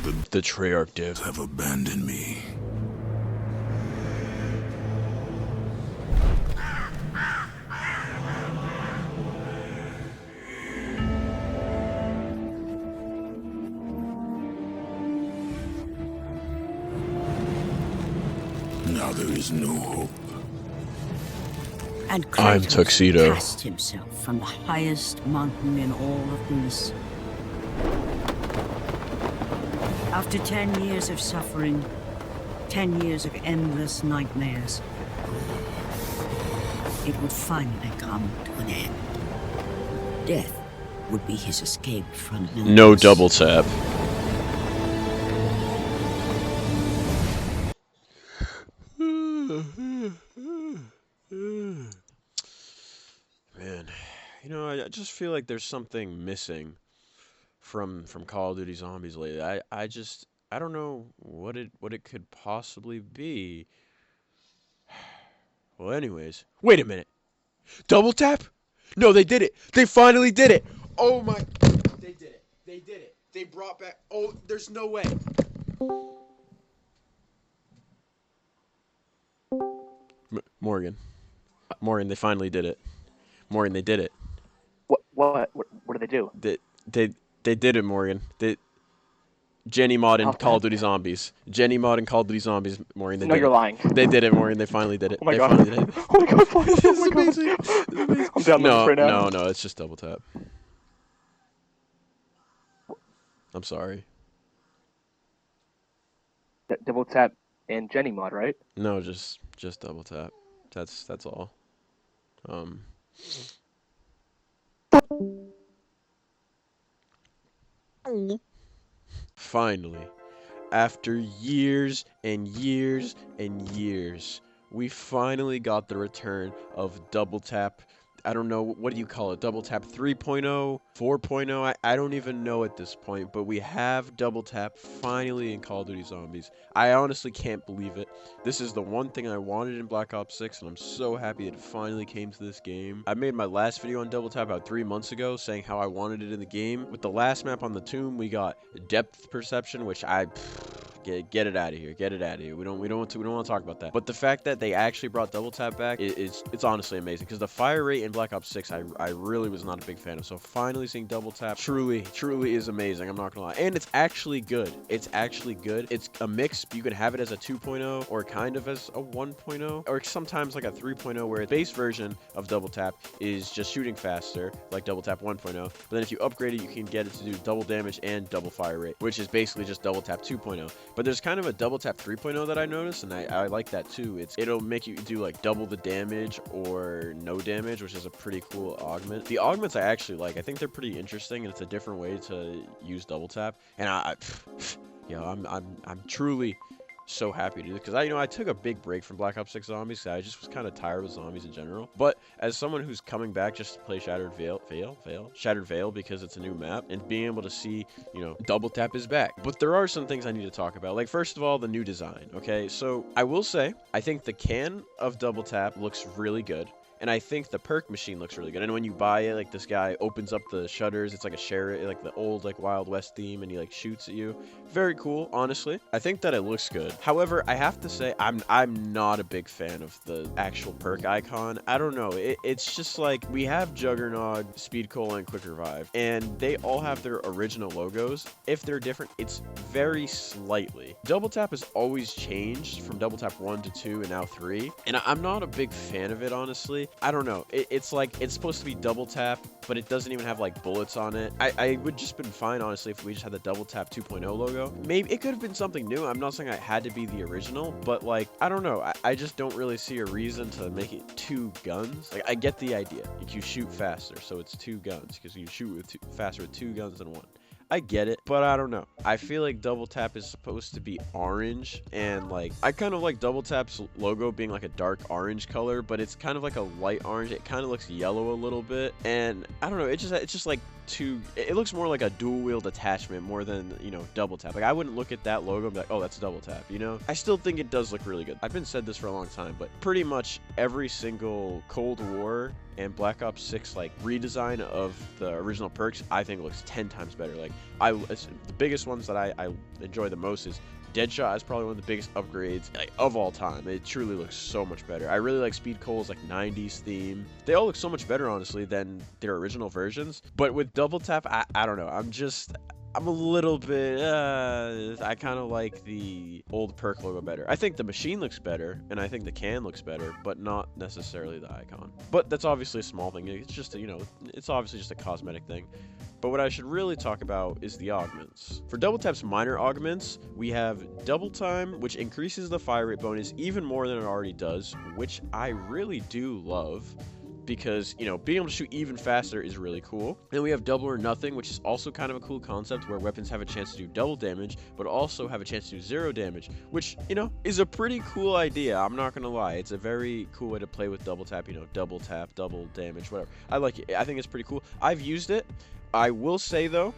The Treyarch div. Have abandoned me. Now there is no hope. And I'm Kratos Tuxedo. cast himself from the highest mountain in all of Greece. After 10 years of suffering, 10 years of endless nightmares, it would finally come to an end. Death would be his escape from No madness. double tap. Man, you know, I just feel like there's something missing from Call of Duty Zombies lately. I don't know what it could possibly be. Well, anyways, wait a minute. Double tap? No, they did it. They finally did it. Oh my! They did it. They did it. They brought back. Oh, there's no way. Morgan, they finally did it. Morgan, they did it. What do they do? They did it, Morgan. Jenny Mod and Call of Duty Zombies. Jenny Mod and Call of Duty Zombies, Morgan. They No, did you're it. lying. They did it, Morgan. They finally did it. Oh my They god. finally did it. Oh my god, finally. It's Oh my god. amazing. It's amazing. I'm downloading No, this right now. no, it's just double tap. I'm sorry. Double tap and Jenny mod, right? No, just double tap. That's all. Finally, after years and years and years, we finally got the return of double tap. I don't know, what do you call it? Double tap 3.0, 4.0? I don't even know at this point, but we have double tap finally in Call of Duty Zombies. I honestly can't believe it. This is the one thing I wanted in Black Ops 6, and I'm so happy it finally came to this game. I made my last video on double tap about 3 months ago, saying how I wanted it in the game. With the last map on the tomb, we got depth perception, which get it out of here. Get it out of here. We don't want to talk about that. But the fact that they actually brought double tap back it's honestly amazing, because the fire rate in Black Ops 6 I really was not a big fan of. So finally seeing double tap truly is amazing. I'm not gonna lie. And it's actually good. It's actually good. It's a mix. You could have it as a 2.0 or kind of as a 1.0 or sometimes like a 3.0, where the base version of double tap is just shooting faster like double tap 1.0. But then if you upgrade it, you can get it to do double damage and double fire rate, which is basically just double tap 2.0. But there's kind of a double tap 3.0 that I noticed, and I like that too. It'll make you do like double the damage or no damage, which is a pretty cool augment. The augments I actually like. I think they're pretty interesting, and it's a different way to use double tap. And I'm truly so happy to do, because I took a big break from Black Ops 6 Zombies, because I just was kind of tired of zombies in general. But as someone who's coming back just to play Shattered Veil, because it's a new map, and being able to see, double tap is back. But there are some things I need to talk about. Like, first of all, the new design, okay? So I will say, I think the can of double tap looks really good. And I think the perk machine looks really good. And when you buy it, like, this guy opens up the shutters. It's like a sheriff, like the old, like, Wild West theme, and he, like, shoots at you. Very cool, honestly. I think that it looks good. However, I have to say, I'm not a big fan of the actual perk icon. I don't know. It's just like, we have Juggernog, Speed Cola, and Quick Revive, and they all have their original logos. If they're different, it's very slightly. Double tap has always changed from double tap 1 to 2 and now 3. And I'm not a big fan of it, honestly. I don't know. It's like, it's supposed to be double tap, but it doesn't even have like bullets on it. I would just been fine, honestly, if we just had the double tap 2.0 logo. Maybe it could have been something new. I'm not saying it had to be the original, but like, I don't know. I just don't really see a reason to make it 2 guns. Like, I get the idea. Like, you shoot faster, so it's 2 guns, because you shoot faster with 2 guns than 1. I get it, but I don't know. I feel like double tap is supposed to be orange, and like, I kind of like double tap's logo being like a dark orange color, but it's kind of like a light orange. It kind of looks yellow a little bit, and I don't know. It's just like, too, it looks more like a dual wield attachment more than, you know, double tap. Like, I wouldn't look at that logo and be like, oh, that's double tap, you know? I still think it does look really good. I've been said this for a long time, but pretty much every single Cold War and Black Ops 6 like redesign of the original perks, I think looks 10 times better. Like, the biggest ones that I enjoy the most is Deadshot is probably one of the biggest upgrades like, of all time. It truly looks so much better. I really like Speed Cole's like 90s theme. They all look so much better, honestly, than their original versions. But with double tap, I don't know. I'm a little bit, I kind of like the old perk logo better. I think the machine looks better, and I think the can looks better, but not necessarily the icon. But that's obviously a small thing. It's just, you know, it's obviously just a cosmetic thing. But what I should really talk about is the augments. For double tap's minor augments, we have double time, which increases the fire rate bonus even more than it already does, which I really do love, because, you know, being able to shoot even faster is really cool. Then we have double or nothing, which is also kind of a cool concept where weapons have a chance to do double damage, but also have a chance to do 0 damage, which, you know, is a pretty cool idea. I'm not gonna lie. It's a very cool way to play with double tap, you know, double tap, double damage, whatever. I like it. I think it's pretty cool. I've used it. I will say, though,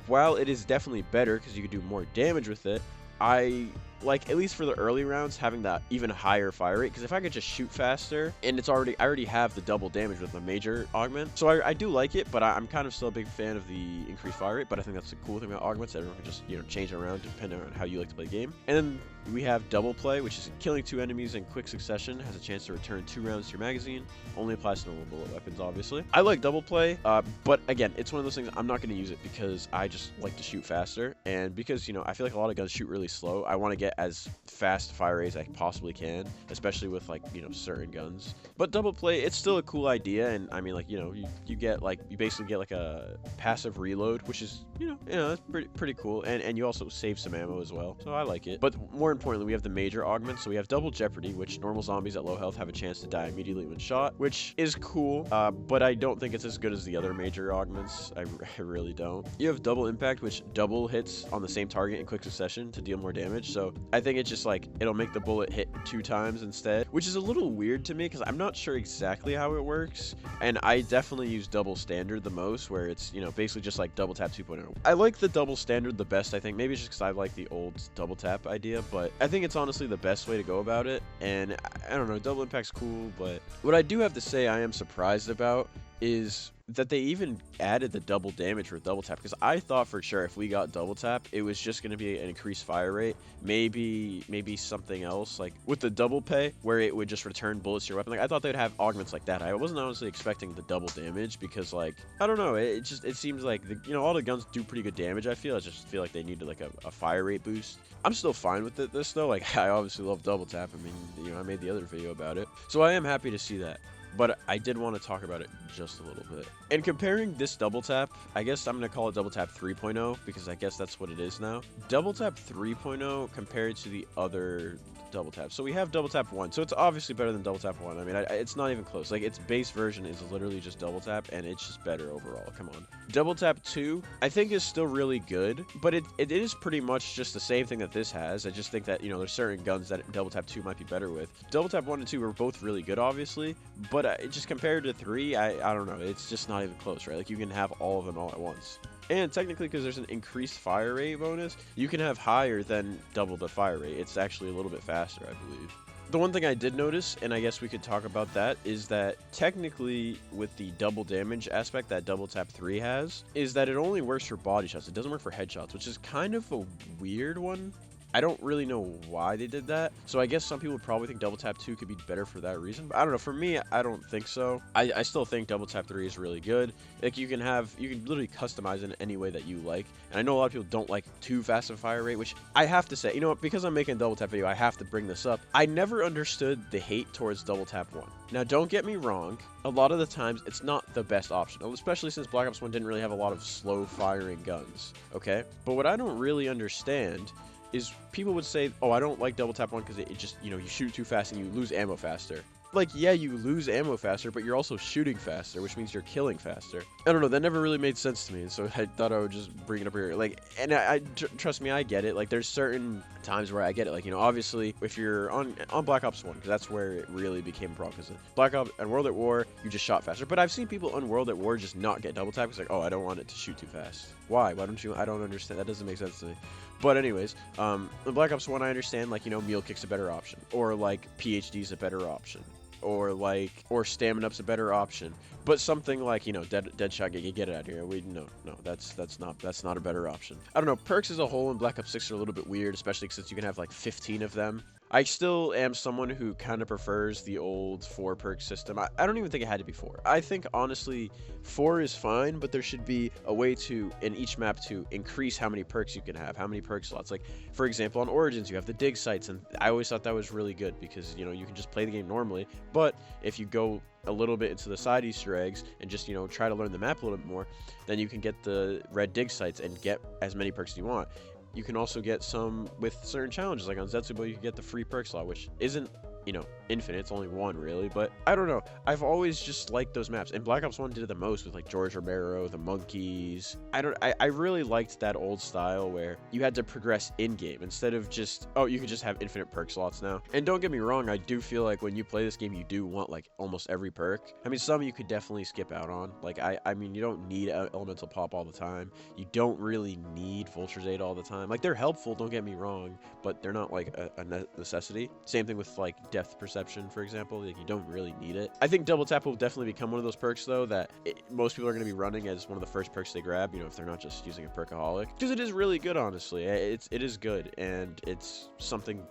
while it is definitely better because you can do more damage with it, I like, at least for the early rounds, having that even higher fire rate, because if I could just shoot faster, and I already have the double damage with my major augment, so I do like it, but I'm kind of still a big fan of the increased fire rate. But I think that's the cool thing about augments. Everyone can just, you know, change it around depending on how you like to play the game. And then we have double play, which is killing 2 enemies in quick succession, has a chance to return 2 rounds to your magazine. Only applies to normal bullet weapons, obviously. I like double play, but again, it's one of those things I'm not going to use it because I just like to shoot faster, and because, you know, I feel like a lot of guns shoot really slow. I want to get as fast fire rate as I possibly can, especially with, like, you know, certain guns. But double play, it's still a cool idea, and I mean, like, you know, you get like, you basically get like a passive reload, which is, you know, it's pretty cool, and you also save some ammo as well, so I like it. But more importantly, we have the major augments. So we have double jeopardy, which normal zombies at low health have a chance to die immediately when shot, which is cool, but I don't think it's as good as the other major augments. I really don't. You have double impact, which double hits on the same target in quick succession to deal more damage, so I think it's just like, it'll make the bullet hit 2 times instead, which is a little weird to me because I'm not sure exactly how it works, and I definitely use double standard the most, where it's, you know, basically just like double tap 2.0. I like the double standard the best, I think. Maybe it's just because I like the old double tap idea, but I think it's honestly the best way to go about it. And I don't know, double impact's cool, but what I do have to say I am surprised about is that they even added the double damage for double tap, because I thought for sure if we got double tap, it was just going to be an increased fire rate, maybe something else like with the double pay where it would just return bullets to your weapon. Like, I thought they'd have augments like that. I wasn't honestly expecting the double damage because, like, I don't know, it seems like you know, all the guns do pretty good damage. I just feel like they needed like a fire rate boost. I'm still fine with this though. Like, I obviously love double tap. I mean, you know, I made the other video about it, so I am happy to see that. But I did want to talk about it just a little bit. And comparing this double tap, I guess I'm going to call it double tap 3.0 because I guess that's what it is now. Double tap 3.0 compared to the other double tap. So we have double tap 1. So it's obviously better than double tap 1. I mean, it's not even close. Like, its base version is literally just double tap, and it's just better overall. Come on. Double tap 2, I think is still really good, but it is pretty much just the same thing that this has. I just think that, you know, there's certain guns that double tap 2 might be better with. Double tap 1 and 2 are both really good, obviously, but just compared to 3, I don't know. It's just not even close, right? Like, you can have all of them all at once. And technically, because there's an increased fire rate bonus, you can have higher than double the fire rate. It's actually a little bit faster, I believe. The one thing I did notice, and I guess we could talk about that, is that technically with the double damage aspect that double tap 3 has, is that it only works for body shots. It doesn't work for headshots, which is kind of a weird one. I don't really know why they did that. So I guess some people would probably think double tap 2 could be better for that reason. But I don't know. For me, I don't think so. I still think double tap 3 is really good. Like, you can literally customize it in any way that you like. And I know a lot of people don't like too fast of a fire rate, which I have to say, you know what, because I'm making a double tap video, I have to bring this up. I never understood the hate towards double tap 1. Now, don't get me wrong. A lot of the times, it's not the best option, especially since Black Ops 1 didn't really have a lot of slow firing guns. Okay? But what I don't really understand is people would say, oh, I don't like double tap 1 because it just, you know, you shoot too fast and you lose ammo faster. like, yeah, you lose ammo faster, but you're also shooting faster, which means you're killing faster. I don't know, that never really made sense to me, so I thought I would just bring it up here. Like, and trust me, I get it. Like, there's certain times where I get it. Like, you know, obviously, if you're on Black Ops 1, because that's where it really became a problem, because Black Ops and World at War, you just shot faster. But I've seen people on World at War just not get double tap. It's like, oh, I don't want it to shoot too fast. Why? Why don't you? I don't understand. That doesn't make sense to me. But anyways, in Black Ops 1, I understand, like, you know, meal kick's a better option, or like PhD's a better option, or stamina up's a better option. But something like, you know, Deadshot, get it out of here. No, that's not a better option. I don't know. Perks as a whole in Black Ops 6 are a little bit weird, especially since you can have like 15 of them. I still am someone who kind of prefers the old 4 perk system. I don't even think it had to be 4. I think, honestly, 4 is fine, but there should be a way to, in each map, to increase how many perks you can have, how many perk slots. Like, for example, on Origins, you have the dig sites, and I always thought that was really good because, you know, you can just play the game normally, but if you go a little bit into the side Easter eggs and just, you know, try to learn the map a little bit more, then you can get the red dig sites and get as many perks as you want. You can also get some with certain challenges, like on Zetsubo, you can get the free perk slot, which isn't, you know, infinite. It's only 1, really. But I don't know. I've always just liked those maps. And Black Ops 1 did it the most with, like, George Romero, the monkeys. I really liked that old style where you had to progress in-game instead of just, oh, you can just have infinite perk slots now. And don't get me wrong, I do feel like when you play this game, you do want, like, almost every perk. I mean, some you could definitely skip out on. Like, I mean, you don't need Elemental Pop all the time. You don't really need Vulture's Aid all the time. Like, they're helpful, don't get me wrong, but they're not, like, a necessity. Same thing with, like, Depth Perception, for example. Like, you don't really need it. I think Double Tap will definitely become one of those perks, though, that most people are going to be running as one of the first perks they grab, you know, if they're not just using a Perkaholic. Because it is really good, honestly. It is good, and it's something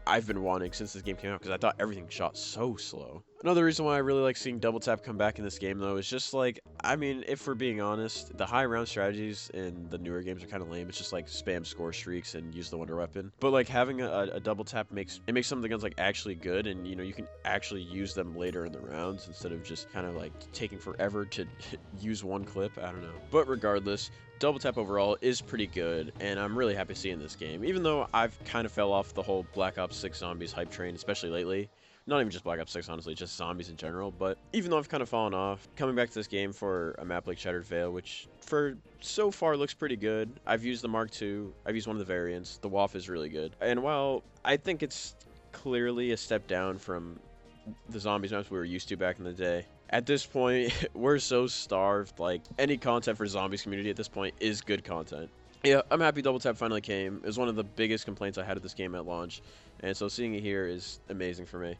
I've been wanting since this game came out, because I thought everything shot so slow. Another reason why I really like seeing Double Tap come back in this game, though, is just like, I mean, if we're being honest, the high round strategies in the newer games are kind of lame. It's just like spam score streaks and use the Wonder Weapon. But like having a Double Tap makes some of the guns like actually good, and you know, you can actually use them later in the rounds instead of just kind of like taking forever to use one clip. I don't know. But regardless, Double Tap overall is pretty good, and I'm really happy seeing this game, even though I've kind of fell off the whole Black Ops 6 Zombies hype train, especially lately. Not even just Black Ops 6, honestly, just zombies in general. But even though I've kind of fallen off, coming back to this game for a map like Shattered Vale, which for so far looks pretty good. I've used the Mark II. I've used one of the variants. The WAF is really good. And while I think it's clearly a step down from the zombies maps we were used to back in the day, at this point, we're so starved. Like, any content for zombies community at this point is good content. Yeah, I'm happy Double Tap finally came. It was one of the biggest complaints I had of this game at launch, and so seeing it here is amazing for me.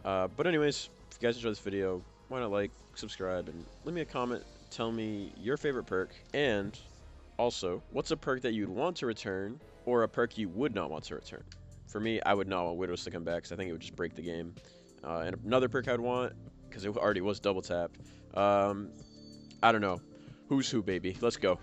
But anyways, if you guys enjoyed this video, why not like, subscribe, and leave me a comment. Tell me your favorite perk, and also, what's a perk that you'd want to return, or a perk you would not want to return? For me, I would not want Widows to come back, because I think it would just break the game. And another perk I'd want, because it already was Double Tap, I don't know. Who's who, baby? Let's go.